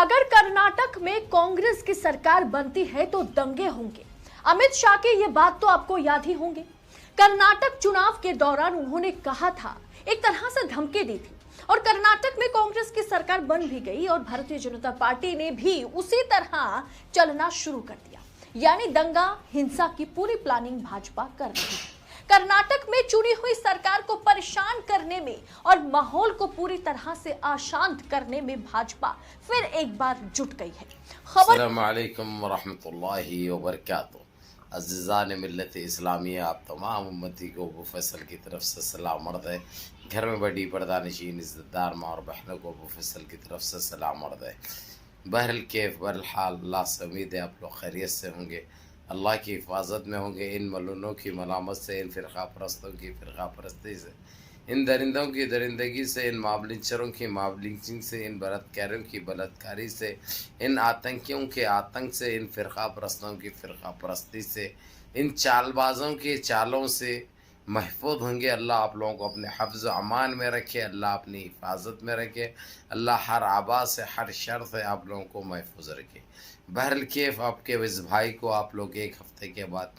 अगर कर्नाटक में कांग्रेस की सरकार बनती है तो दंगे होंगे। अमित शाह की ये बात तो आपको याद ही होंगे। कर्नाटक चुनाव के दौरान उन्होंने कहा था, एक तरह से धमकी दी थी, और कर्नाटक में कांग्रेस की सरकार बन भी गई और भारतीय जनता पार्टी ने भी उसी तरह चलना शुरू कर दिया। यानी दंगा हिंसा की पूरी प्लानिंग भाजपा कर रही है। कर्नाटक में चुनी हुई सरकार को परेशान करने में और माहौल को पूरी तरह से अशांत करने में भाजपा फिर एक बार जुट गई है। खबर अस्सलाम वालेकुम वरहमतुल्लाहि वबरकातुहू। अज़ीज़ान मिल्लत इस्लामी, आप तमाम उम्मती को अबू फैसल की तरफ से सलाम अर्ज़ है। घर में बड़ी पर्दानशीन इज़्ज़तदार माँ और बहनों को अबू फैसल की तरफ से सलाम अर्ज़ है। बहरल कैफ बहरहाल अल्लाह से उम्मीद है आप लोग खैरियत से होंगे, अल्लाह की हिफाजत में होंगे, इन मलूनों की मलामत से, इन फ़िरक़ा परस्तों की फ़िरक़ा परस्ती से, इन दरिंदों की दरिंदगी से, इन मावलिंचरों की मावलिंचिंग से, इन बलात्कारियों की बलात्कारी से, इन आतंकियों के आतंक से, इन फ़िरक़ा परस्तों की फ़िरक़ा परस्ती से, इन चालबाजों के चालों से महफूज होंगे। अल्लाह आप लोगों को अपने हफ्ज़ अमान में रखे, अल्लाह अपनी हिफाजत में रखे, अल्लाह हर आबा से हर शर से आप लोगों को महफूज रखे। बहरल कैफ आपके इस भाई को आप लोग एक हफ़्ते के बाद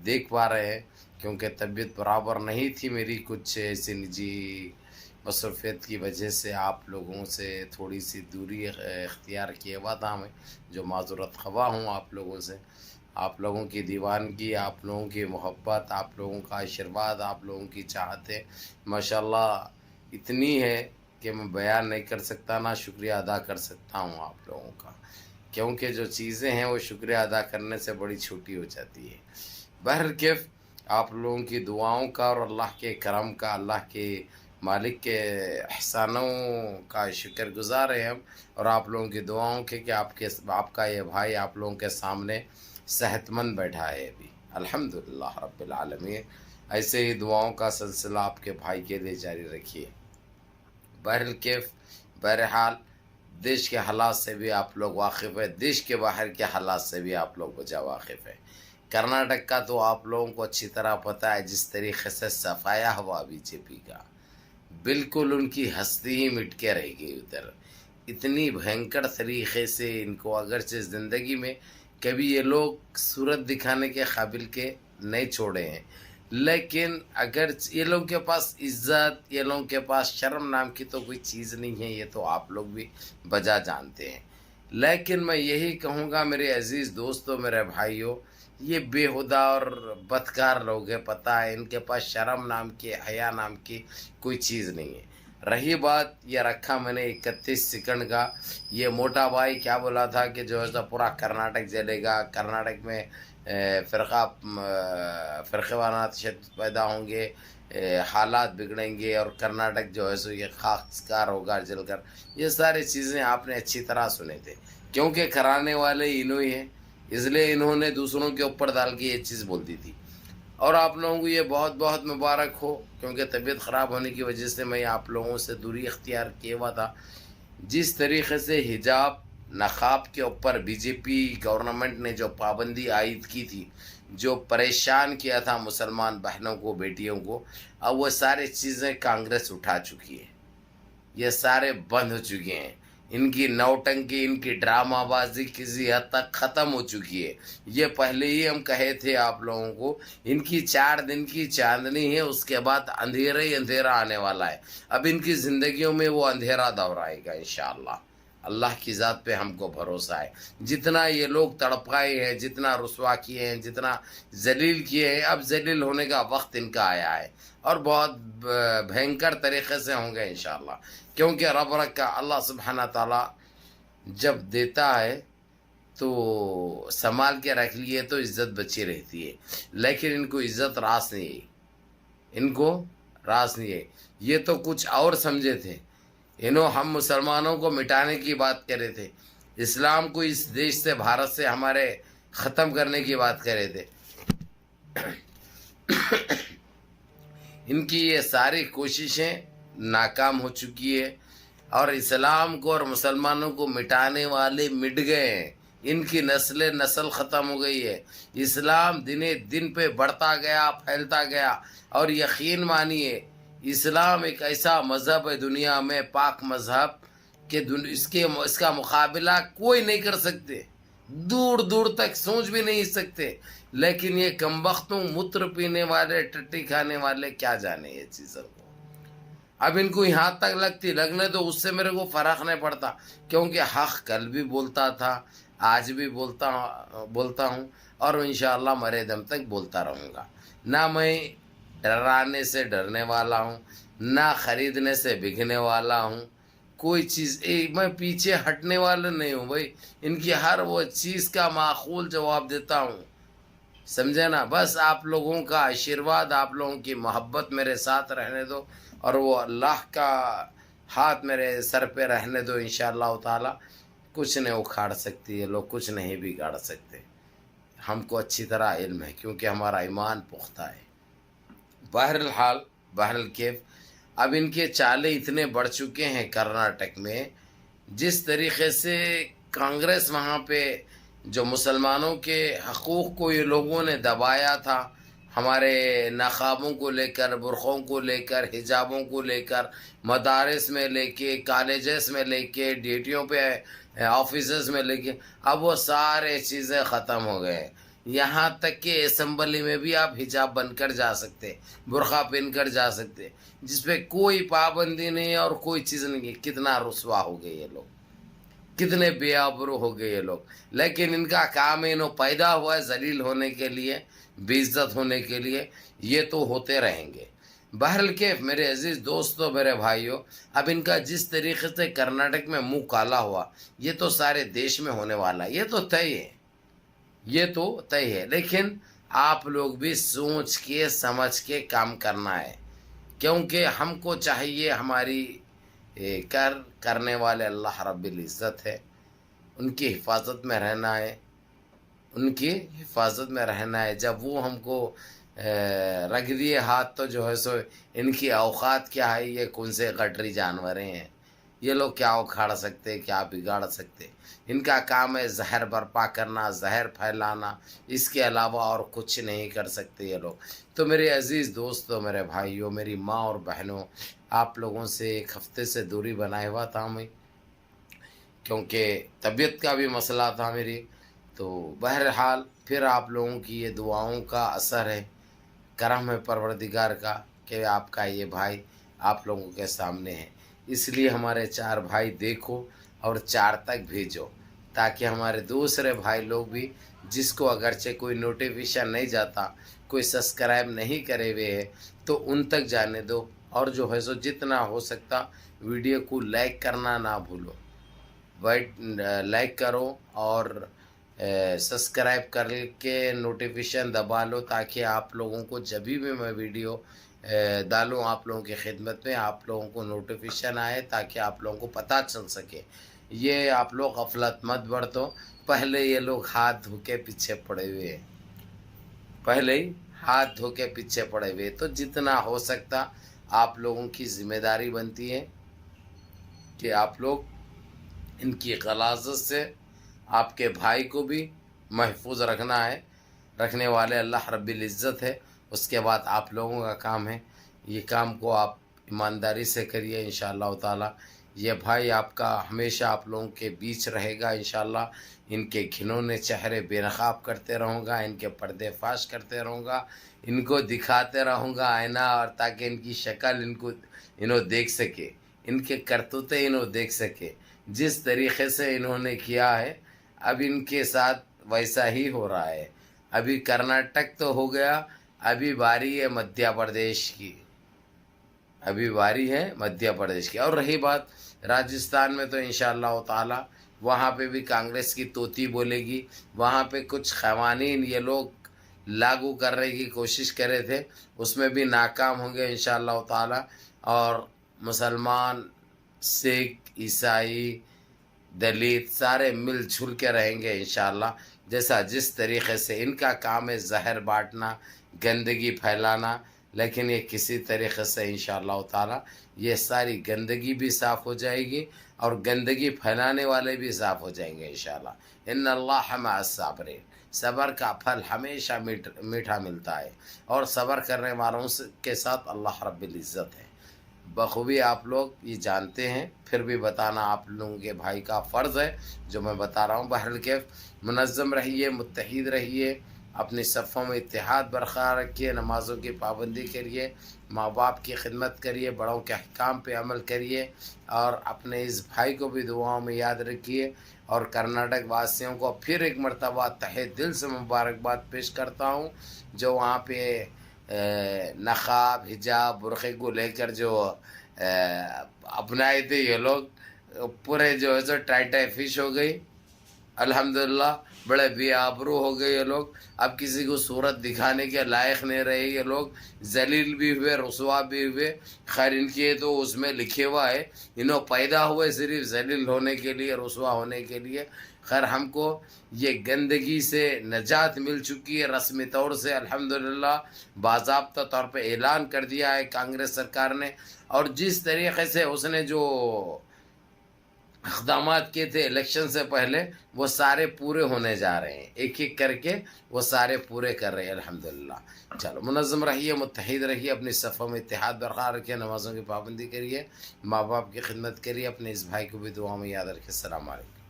देख पा रहे हैं, क्योंकि तबीयत बराबर नहीं थी मेरी, कुछ ऐसी निजी मसरूफ़ियत की वजह से आप लोगों से थोड़ी सी दूरी इख्तियार किया हुआ था मैं, जो माज़ूरत ख़वा हूँ आप लोगों से। आप लोगों की दीवानगी, आप लोगों की मोहब्बत, आप लोगों का आशीर्वाद, आप लोगों की चाहतें माशाल्लाह इतनी है कि मैं बयान नहीं कर सकता, ना शुक्रिया अदा कर सकता हूँ आप लोगों का, क्योंकि जो चीज़ें हैं वो शुक्रिया अदा करने से बड़ी छोटी हो जाती है। बहर कैफ आप लोगों की दुआओं का और अल्लाह के करम का, अल्लाह के मालिक के एहसानों का शुक्रगुज़ार हैं हम, और आप लोगों की दुआओं के कि आपका ये भाई आप लोगों के सामने सेहतमंद बैठा है अभी, अल्हम्दुलिल्लाह रब्बिल आलमीन। ऐसे ही दुआओं का सिलसिला आपके भाई के लिए जारी रखिए। बहरल कैफ बहरहाल देश के हालात से भी आप लोग वाकिफ़ है, देश के बाहर के हालात से भी आप लोग बजा वाकिफ़ है। कर्नाटक का तो आप लोगों को अच्छी तरह पता है, जिस तरीक़े से सफाया हुआ बीजेपी का, बिल्कुल उनकी हस्ती ही मिट के रह गई उधर। इतनी भयंकर तरीक़े से इनको अगरचे ज़िंदगी में कभी ये लोग सूरत दिखाने के काबिल के नहीं छोड़े हैं, लेकिन अगर ये लोगों के पास इज़्ज़त, ये लोगों के पास शर्म नाम की तो कोई चीज़ नहीं है, ये तो आप लोग भी बजा जानते हैं। लेकिन मैं यही कहूँगा मेरे अज़ीज़ दोस्तों, मेरे भाइयों, ये बेहुदा और बदकार लोग हैं, पता है, इनके पास शर्म नाम की, हया नाम की कोई चीज़ नहीं है। रही बात, ये रखा मैंने 31 सेकंड का, ये मोटा भाई क्या बोला था कि जो है सो पूरा कर्नाटक जलेगा, कर्नाटक में फ़िरक़ेवाराना तशद्दुद पैदा होंगे, हालात बिगड़ेंगे और कर्नाटक जो है सो ये खाकसार होगा जलकर। ये सारी चीज़ें आपने अच्छी तरह सुने थे, क्योंकि कराने वाले इन्हों ही हैं, इसलिए इन्होंने दूसरों के ऊपर डाल के ये चीज़ बोल दी थी। और आप लोगों को ये बहुत बहुत मुबारक हो, क्योंकि तबीयत ख़राब होने की वजह से मैं आप लोगों से दूरी इख्तियार किया हुआ था। जिस तरीक़े से हिजाब नक़ाब के ऊपर बीजेपी गवर्नमेंट ने जो पाबंदी आयद की थी, जो परेशान किया था मुसलमान बहनों को, बेटियों को, अब वो सारी चीज़ें कांग्रेस उठा चुकी है, ये सारे बंद हो चुके हैं। इनकी नौटंकी, इनकी ड्रामाबाजी किसी हद तक ख़त्म हो चुकी है। ये पहले ही हम कहे थे आप लोगों को, इनकी 4 दिन की चांदनी है, उसके बाद अंधेरा ही अंधेरा आने वाला है। अब इनकी ज़िंदगियों में वो अंधेरा दौर आएगा इंशाअल्लाह। अल्लाह की ज़ात पे हमको भरोसा है। जितना ये लोग तड़पाए हैं, जितना रुसवा किए हैं, जितना जलील किए हैं, अब जलील होने का वक्त इनका आया है, और बहुत भयंकर तरीक़े से होंगे इंशाअल्लाह, क्योंकि रब रखा अल्लाह सुब्हाना ताला जब देता है तो संभाल के रख लिए तो इज़्ज़त बची रहती है, लेकिन इनको इज़्ज़त रास नहीं है, इनको रास नहीं है। ये तो कुछ और समझे थे, इन्हों हम मुसलमानों को मिटाने की बात कर रहे थे, इस्लाम को इस देश से, भारत से हमारे ख़त्म करने की बात कर रहे थे। इनकी ये सारी कोशिशें नाकाम हो चुकी है, और इस्लाम को और मुसलमानों को मिटाने वाले मिट गए हैं। इनकी नस्ल ख़त्म हो गई है। इस्लाम दिने दिन पे बढ़ता गया, फैलता गया, और यकीन मानिए इस्लाम एक ऐसा मज़हब है दुनिया में, पाक मज़हब, کہ اس کا مقابلہ کوئی نہیں کر سکتے، دور دور تک سوچ بھی نہیں سکتے، لیکن یہ کمبختوں متر پینے والے ٹٹی کھانے والے کیا جانے یہ چیزوں کو۔ اب ان کو یہاں تک لگنے تو اس سے میرے کو فرق نہیں پڑتا، کیونکہ حق کل بھی بولتا تھا، آج بھی بولتا ہوں، اور انشاءاللہ مرے دم تک بولتا رہوں گا۔ نہ میں ڈرانے سے ڈرنے والا ہوں، نہ خریدنے سے بکنے والا ہوں، کوئی چیز میں پیچھے ہٹنے والا نہیں ہوں بھائی، ان کی ہر وہ چیز کا معقول جواب دیتا ہوں، سمجھے نا۔ بس آپ لوگوں کا آشیرواد، آپ لوگوں کی محبت میرے ساتھ رہنے دو، اور وہ اللہ کا ہاتھ میرے سر پہ رہنے دو، انشاءاللہ تعالی کچھ نہیں اکھاڑ سکتی یہ لوگ، کچھ نہیں بگاڑ سکتے۔ ہم کو اچھی طرح علم ہے، کیونکہ ہمارا ایمان پختہ ہے۔ بہرحال اب ان کے چالے اتنے بڑھ چکے ہیں کرناٹک میں، جس طریقے سے کانگریس وہاں پہ جو مسلمانوں کے حقوق کو یہ لوگوں نے دبایا تھا، ہمارے نقابوں کو لے کر، برقعوں کو لے کر، حجابوں کو لے کر، مدارس میں لے کے، کالجز میں لے کے، ڈیوٹیوں پہ آفیسز میں لے کے، اب وہ سارے چیزیں ختم ہو گئے۔ یہاں تک کہ اسمبلی میں بھی آپ حجاب بن کر جا سکتے، برقع پہن کر جا سکتے، جس پہ کوئی پابندی نہیں اور کوئی چیز نہیں۔ کتنا رسوا ہو گئے یہ لوگ، کتنے بے آبرو ہو گئے یہ لوگ، لیکن ان کا کام ہے، انہوں پیدا ہوا ہے ذلیل ہونے کے لیے، بے عزت ہونے کے لیے، یہ تو ہوتے رہیں گے۔ بہرحال میرے عزیز دوستو، میرے بھائیوں، اب ان کا جس طریقے سے کرناٹک میں منہ کالا ہوا، یہ تو سارے دیش میں ہونے والا ہے، یہ تو طے ہے، لیکن آپ لوگ بھی سوچ کے سمجھ کے کام کرنا ہے، کیونکہ ہم کو چاہیے، ہماری کرنے والے اللہ رب العزت ہے، ان کی حفاظت میں رہنا ہے، جب وہ ہم کو رکھ دیے ہاتھ تو جو ہے سو ان کی اوقات کیا ہے، یہ کون سے گٹری جانوریں ہیں، یہ لوگ کیا اکھاڑ سکتے، کیا بگاڑ سکتے۔ ان کا کام ہے زہر برپا کرنا، زہر پھیلانا، اس کے علاوہ اور کچھ نہیں کر سکتے یہ لوگ۔ تو میرے عزیز دوستو، میرے بھائیوں، میری ماں اور بہنوں، آپ لوگوں سے ایک ہفتے سے دوری بنائے ہوا تھا میں، کیونکہ طبیعت کا بھی مسئلہ تھا میری۔ تو بہرحال پھر آپ لوگوں کی یہ دعاؤں کا اثر ہے، کرم ہے پروردگار کا، کہ آپ کا یہ بھائی آپ لوگوں کے سامنے ہے۔ اس لیے ہمارے 4 بھائی دیکھو اور 4 تک بھیجو، تاکہ ہمارے دوسرے بھائی لوگ بھی، جس کو اگرچہ کوئی نوٹیفیکیشن نہیں جاتا، کوئی سبسکرائب نہیں کرے ہوئے ہے، تو ان تک جانے دو، اور جو ہے سو جتنا ہو سکتا ویڈیو کو لائک کرنا نہ بھولو، لائک کرو اور سبسکرائب کر کے نوٹیفیکیشن دبا لو، تاکہ آپ لوگوں کو جب بھی میں ویڈیو ڈالوں آپ لوگوں کی خدمت میں، آپ لوگوں کو نوٹیفیکیشن آئے، تاکہ آپ لوگوں کو پتہ چل سکے۔ یہ آپ لوگ غفلت مت برتو، پہلے یہ لوگ ہاتھ دھو کے پیچھے پڑے ہوئے، تو جتنا ہو سکتا آپ لوگوں کی ذمہ داری بنتی ہے کہ آپ لوگ ان کی غلاظت سے آپ کے بھائی کو بھی محفوظ رکھنا ہے، رکھنے والے اللہ رب العزت ہے۔ اس کے بعد آپ لوگوں کا کام ہے، یہ کام کو آپ ایمانداری سے کریے انشاءاللہ تعالی۔ یہ بھائی آپ کا ہمیشہ آپ لوگوں کے بیچ رہے گا انشاءاللہ۔ ان کے گھنونے چہرے بے نقاب کرتے رہوں گا، ان کے پردے فاش کرتے رہوں گا، ان کو دکھاتے رہوں گا آئینہ، اور تاکہ ان کی شکل انہوں دیکھ سکے، ان کے کرتوتے انہوں دیکھ سکے۔ جس طریقے سے انہوں نے کیا ہے، اب ان کے ساتھ ویسا ہی ہو رہا ہے۔ ابھی کرناٹک تو ہو گیا، ابھی باری ہے مدھیہ پردیش کی، اور رہی بات راجستھان میں، تو انشاءاللہ تعالی وہاں پہ بھی کانگریس کی توتی بولے گی، وہاں پہ کچھ قوانین یہ لوگ لاگو کرنے کی کوشش کرے تھے، اس میں بھی ناکام ہوں گے انشاءاللہ تعالی، اور مسلمان، سکھ، عیسائی، دلت سارے مل جھل کے رہیں گے انشاءاللہ۔ جس طریقے سے ان کا کام ہے زہر بانٹنا، گندگی پھیلانا، لیکن یہ کسی طریقے سے انشاءاللہ تعالی یہ ساری گندگی بھی صاف ہو جائے گی، اور گندگی پھیلانے والے بھی صاف ہو جائیں گے انشاءاللہ۔ ان اللہ مع الصابرین، صبر کا پھل ہمیشہ میٹھا ملتا ہے، اور صبر کرنے والوں کے ساتھ اللہ رب العزت ہے۔ बखूबी आप लोग ये जानते हैं, फिर भी बताना आप लोगों के भाई का फ़र्ज़ है जो मैं बता रहा हूँ। बहरहाल कैफ मुनज़्ज़म रहिए, मुत्तहिद रहिए, अपनी सफ़ों में इत्तेहाद बरक़रार रखिए, नमाज़ों की पाबंदी करिए, माँ बाप की खिदमत करिए, बड़ों के अहकाम पे अमल करिए और अपने इस भाई को भी दुआओं में याद रखिए। और कर्नाटक वासियों को फिर एक मरतबा तहे दिल से मुबारकबाद पेश करता हूँ जो वहाँ पे नक़ाब, हिजाब, बुरखे को लेकर जो अपनाए थे ये लोग, पूरे जो है सो टाई फिश हो गई। अल्हम्दुलिल्लाह बड़े बेआबरू हो गए ये लोग, अब किसी को सूरत दिखाने के लायक नहीं रहे ये लोग, जलील भी हुए, रुसवा भी हुए। खैर इनके तो उसमें लिखे हुआ है इन्हों पैदा हुए सिर्फ जलील होने के लिए, रुसवा होने के लिए। खैर हमको ये गंदगी से नजात मिल चुकी है रस्मी तौर से, अल्हम्दुलिल्लाह बाज़ाब्ता तौर पे ऐलान कर दिया है कांग्रेस सरकार ने। और जिस तरीक़े से उसने जो इक़दामात किए थे इलेक्शन से पहले वो सारे पूरे होने जा रहे हैं, एक एक करके वो सारे पूरे कर रहे हैं अल्हम्दुलिल्लाह। चलो मुनज़्ज़म रहिए, मुत्तहिद रहिए, अपनी सफ़ों में इत्तेहाद बरक़रार रखिए, नमाज़ों की पाबंदी करिए, माँ बाप की खिदमत करिए, अपने इस भाई को भी दुआ में याद रखिए। अस्सलामु अलैकुम।